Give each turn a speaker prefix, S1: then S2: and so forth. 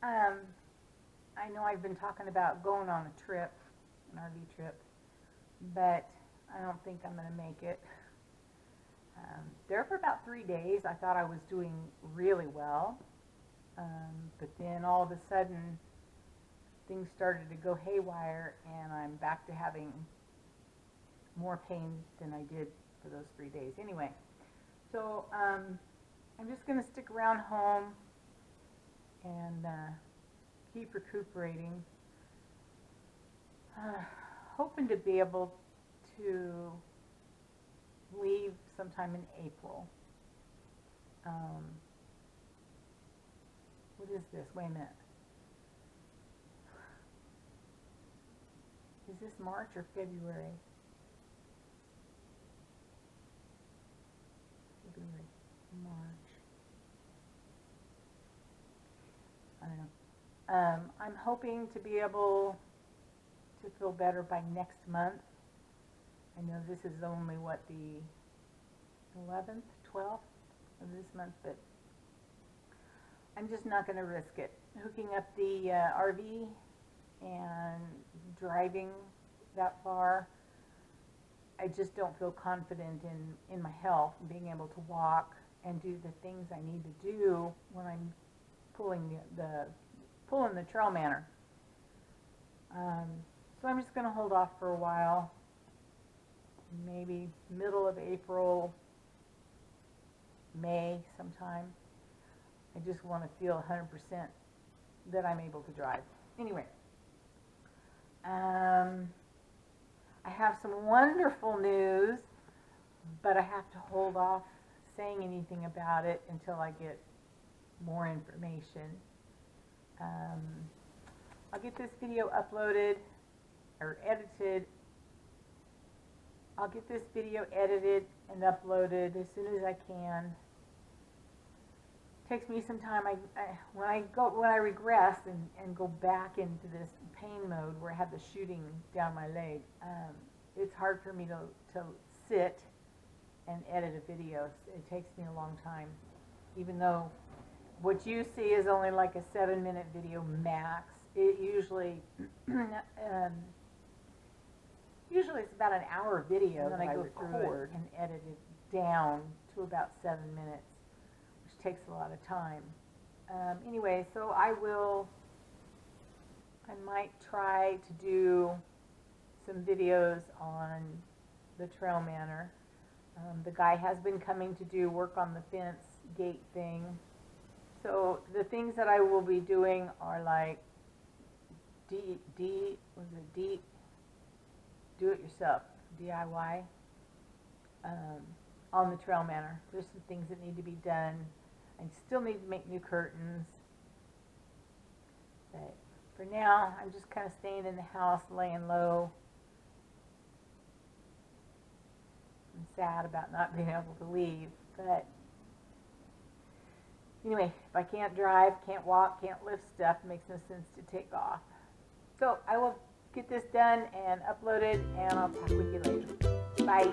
S1: I know I've been talking about going on a trip, an RV trip, but I don't think I'm going to make it. There for about 3 days, I thought I was doing really well, but then all of a sudden, things started to go haywire, and I'm back to having more pain than I did for those 3 days. Anyway, so I'm just going to stick around home and keep recuperating. Hoping to be able to leave sometime in April. What is this? Wait a minute. Is this March or February? February, March. I don't know. I'm hoping to be able to feel better by next month. I know this is only, what, the 11th, 12th of this month, but I'm just not going to risk it. Hooking up the RV and driving that far, I just don't feel confident in my health and being able to walk and do the things I need to do when I'm pulling the trail manner. So I'm just going to hold off for a while. Maybe middle of April, May sometime. I just want to feel 100% that I'm able to drive. Anyway, I have some wonderful news, but I have to hold off saying anything about it until I get more information. I'll get this video uploaded or edited. I'll get this video edited and uploaded as soon as I can. Takes me some time. When I regress and go back into this pain mode where I have the shooting down my leg, it's hard for me to sit and edit a video. It takes me a long time, even though what you see is only like a 7-minute video max. It usually it's about an hour video that I go through and edit it down to about 7 minutes, which takes a lot of time. Anyway, so I might try to do some videos on the trail manner. The guy has been coming to do work on the fence gate thing. So the things that I will be doing are like do it yourself, DIY, on the trail manner. There's some things that need to be done. I still need to make new curtains. But for now, I'm just kind of staying in the house, laying low. I'm sad about not being able to leave, but anyway, if I can't drive, can't walk, can't lift stuff, it makes no sense to take off. So I will get this done and uploaded, and I'll talk with you later. Bye.